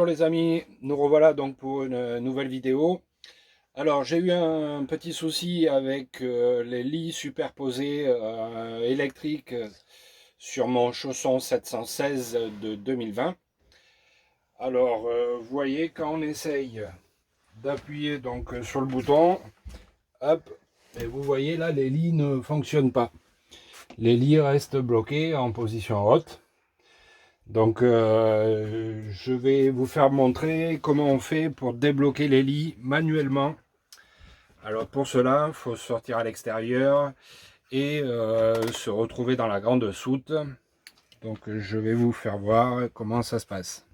les amis, nous revoilà donc pour une nouvelle vidéo. Alors j'ai eu un petit souci avec les lits superposés électriques sur mon chausson 716 de 2020. Alors vous voyez, quand on essaye d'appuyer donc sur le bouton, hop, et vous voyez là les lits ne fonctionnent pas. Les lits restent bloqués en position haute. Donc je vais vous faire montrer comment on fait pour débloquer les lits manuellement. Alors pour cela, il faut sortir à l'extérieur et se retrouver dans la grande soute. Donc je vais vous faire voir comment ça se passe.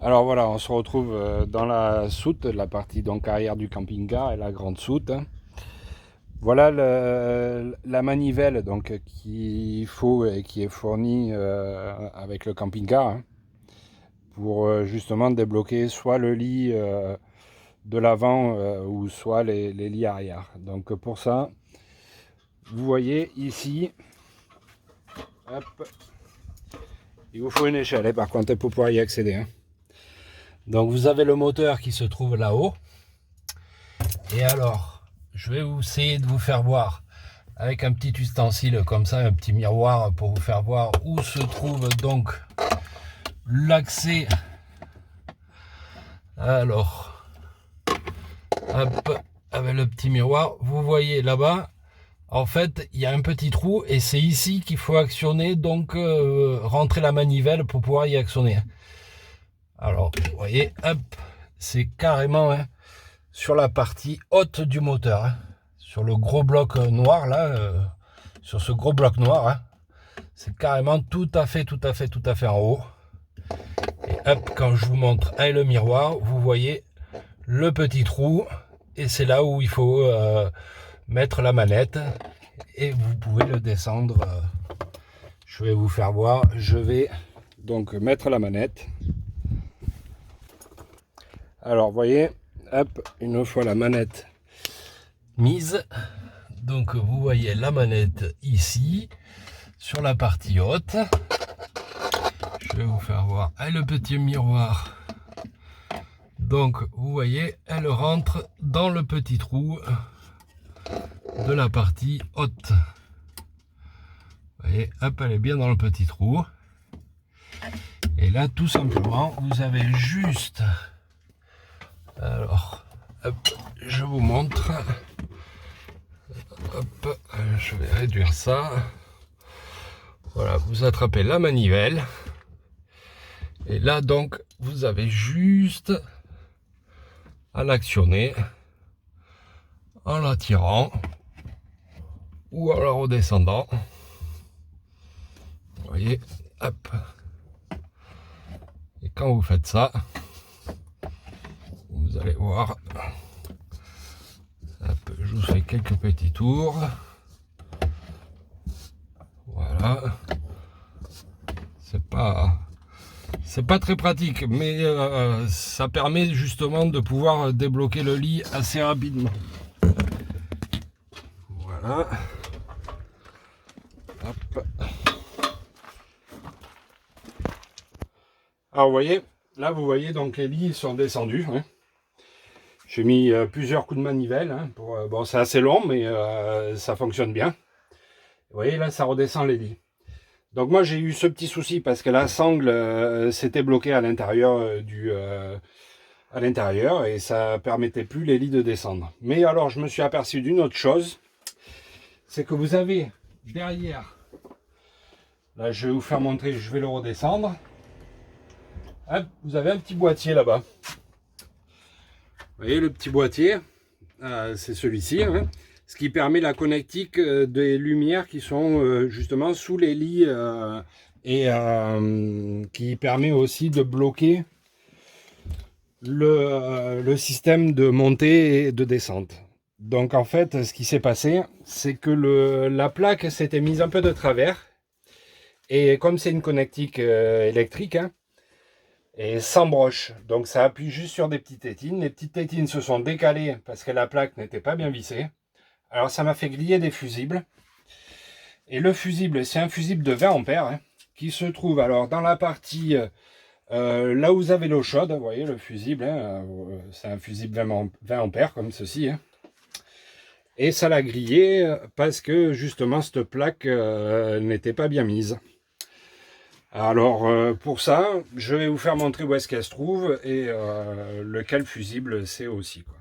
Alors voilà, on se retrouve dans la soute, la partie donc arrière du camping-car et la grande soute. Voilà la manivelle donc qu'il faut et qui est fournie avec le camping-car, hein, pour justement débloquer soit le lit de l'avant ou soit les lits arrière. Donc pour ça, vous voyez ici, hop, il vous faut une échelle par contre pour pouvoir y accéder, hein. Donc vous avez le moteur qui se trouve là-haut. Et alors, je vais essayer de vous faire voir avec un petit ustensile comme ça, un petit miroir pour vous faire voir où se trouve donc l'accès. Alors, hop, avec le petit miroir, vous voyez là-bas, en fait, il y a un petit trou et c'est ici qu'il faut actionner, donc rentrer la manivelle pour pouvoir y actionner. Alors, vous voyez, hop, c'est carrément, hein, sur la partie haute du moteur, hein, sur le gros bloc noir là, sur ce gros bloc noir, hein, c'est carrément tout à fait en haut. Et hop, quand je vous montre avec le miroir, vous voyez le petit trou et c'est là où il faut mettre la manette et vous pouvez le descendre. Je vais vous faire voir. Je vais donc mettre la manette. Alors, vous voyez, hop, une fois la manette mise, donc vous voyez la manette ici, sur la partie haute. Je vais vous faire voir avec le petit miroir. Donc, vous voyez, elle rentre dans le petit trou de la partie haute. Vous voyez, hop, elle est bien dans le petit trou. Et là, tout simplement, vous avez juste... Alors, hop, je vous montre. Hop, je vais réduire ça. Voilà, vous attrapez la manivelle. Et là, donc, vous avez juste à l'actionner en la tirant ou en la redescendant. Vous voyez, hop. Et quand vous faites ça, vous allez voir, hop, je vous fais quelques petits tours. Voilà. C'est pas très pratique, mais ça permet justement de pouvoir débloquer le lit assez rapidement. Voilà. Hop. Alors vous voyez, là vous voyez donc les lits sont descendus, hein. J'ai mis plusieurs coups de manivelle, hein, bon c'est assez long mais ça fonctionne bien. Vous voyez là ça redescend les lits. Donc moi j'ai eu ce petit souci parce que la sangle s'était bloquée à l'intérieur et ça permettait plus les lits de descendre. Mais alors je me suis aperçu d'une autre chose, c'est que vous avez derrière, là je vais vous faire montrer, je vais le redescendre. Hop, vous avez un petit boîtier là-bas. Vous voyez le petit boîtier, c'est celui-ci, hein, ce qui permet la connectique des lumières qui sont justement sous les lits et qui permet aussi de bloquer le système de montée et de descente. Donc en fait, ce qui s'est passé, c'est que la plaque s'était mise un peu de travers et comme c'est une connectique électrique, hein, et sans broche, donc ça appuie juste sur des petites tétines. Les petites tétines se sont décalées parce que la plaque n'était pas bien vissée. Alors ça m'a fait griller des fusibles. Et le fusible, c'est un fusible de 20 ampères, hein, qui se trouve alors dans la partie Là où vous avez l'eau chaude, vous voyez le fusible, hein, c'est un fusible 20 ampères comme ceci. Hein. Et ça l'a grillé parce que justement cette plaque n'était pas bien mise. Alors pour ça, je vais vous faire montrer où est-ce qu'elle se trouve et lequel fusible c'est aussi, quoi.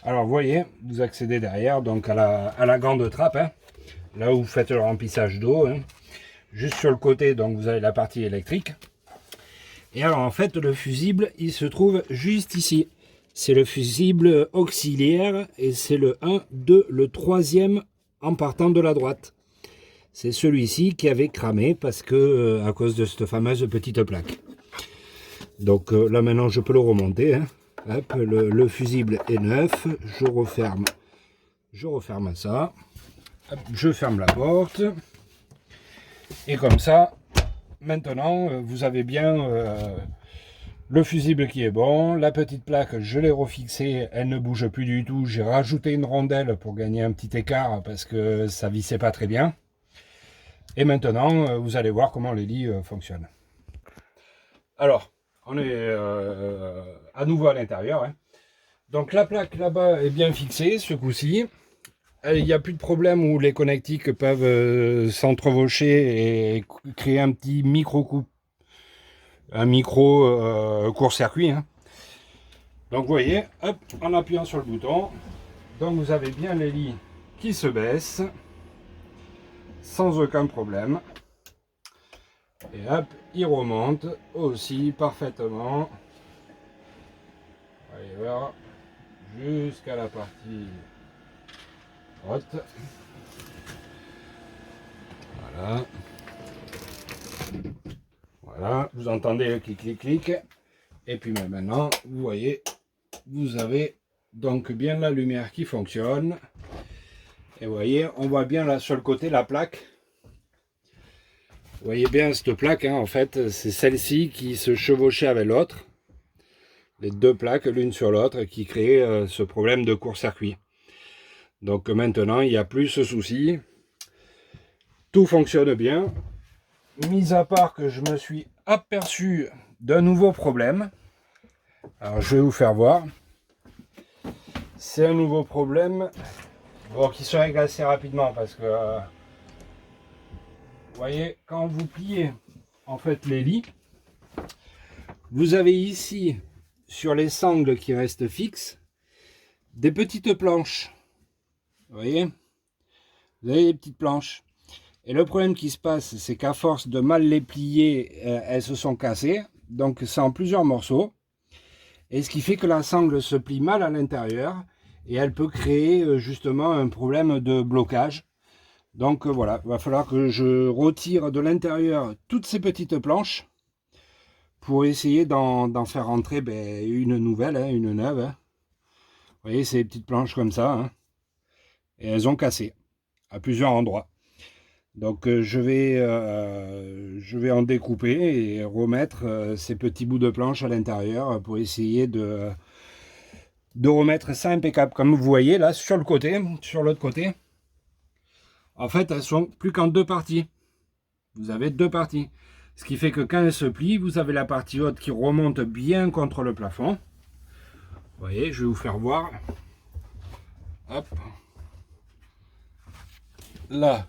Alors vous voyez, vous accédez derrière donc à la grande trappe, hein, là où vous faites le remplissage d'eau. Hein. Juste sur le côté, donc vous avez la partie électrique. Et alors en fait, le fusible, il se trouve juste ici. C'est le fusible auxiliaire et c'est le 1, 2, le troisième en partant de la droite. C'est celui-ci qui avait cramé parce que à cause de cette fameuse petite plaque. Donc là maintenant je peux le remonter. Hein. Hop, le fusible est neuf. Je referme ça. Hop, je ferme la porte. Et comme ça, maintenant vous avez bien le fusible qui est bon. La petite plaque, je l'ai refixée, elle ne bouge plus du tout. J'ai rajouté une rondelle pour gagner un petit écart parce que ça vissait pas très bien. Et maintenant, vous allez voir comment les lits fonctionnent. Alors, on est à nouveau à l'intérieur. Hein. Donc la plaque là-bas est bien fixée ce coup-ci. Il n'y a plus de problème où les connectiques peuvent s'entrevaucher et créer un petit micro-coup. Un micro court-circuit. Hein. Donc vous voyez, hop, en appuyant sur le bouton, donc vous avez bien les lits qui se baissent sans aucun problème. Et hop, ils remontent aussi parfaitement. Allez voir, jusqu'à la partie haute. Voilà. Voilà, vous entendez le clic. Et puis maintenant, vous voyez, vous avez donc bien la lumière qui fonctionne. Et vous voyez, on voit bien là sur le côté la plaque. Vous voyez bien cette plaque, hein, en fait, c'est celle-ci qui se chevauchait avec l'autre. Les deux plaques l'une sur l'autre qui créent ce problème de court-circuit. Donc maintenant, il n'y a plus ce souci. Tout fonctionne bien. Mis à part que je me suis aperçu d'un nouveau problème. Alors je vais vous faire voir. C'est un nouveau problème bon, qui se règle assez rapidement parce que vous voyez, quand vous pliez en fait les lits, vous avez ici sur les sangles qui restent fixes des petites planches. Vous voyez, vous avez des petites planches. Et le problème qui se passe, c'est qu'à force de mal les plier, elles se sont cassées. Donc c'est en plusieurs morceaux. Et ce qui fait que la sangle se plie mal à l'intérieur. Et elle peut créer justement un problème de blocage. Donc voilà, il va falloir que je retire de l'intérieur toutes ces petites planches. Pour essayer d'en faire rentrer une nouvelle, hein, une neuve. Hein. Vous voyez ces petites planches comme ça. Hein. Et elles ont cassé à plusieurs endroits. Donc je vais en découper et remettre ces petits bouts de planche à l'intérieur pour essayer de remettre ça impeccable. Comme vous voyez là sur le côté, sur l'autre côté, en fait elles sont plus qu'en deux parties. Vous avez deux parties. Ce qui fait que quand elles se plient, vous avez la partie haute qui remonte bien contre le plafond. Vous voyez, je vais vous faire voir. Hop. Là.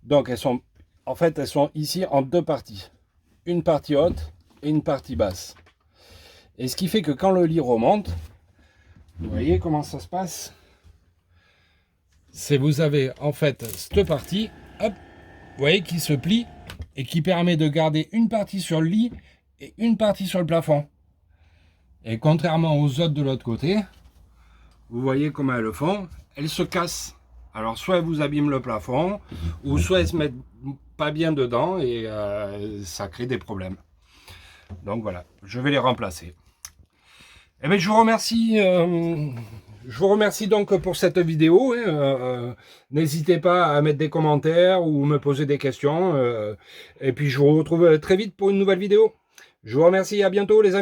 Donc elles sont, en fait, elles sont ici en deux parties. Une partie haute et une partie basse. Et ce qui fait que quand le lit remonte, vous voyez comment ça se passe? C'est vous avez en fait cette partie, hop, vous voyez, qui se plie et qui permet de garder une partie sur le lit et une partie sur le plafond. Et contrairement aux autres de l'autre côté, vous voyez comment elles le font, elles se cassent. Alors soit elles vous abîment le plafond, ou soit elles se mettent pas bien dedans et ça crée des problèmes. Donc voilà, je vais les remplacer. Eh bien, je vous remercie donc pour cette vidéo. N'hésitez pas à mettre des commentaires ou me poser des questions. Et puis je vous retrouve très vite pour une nouvelle vidéo. Je vous remercie, à bientôt les amis.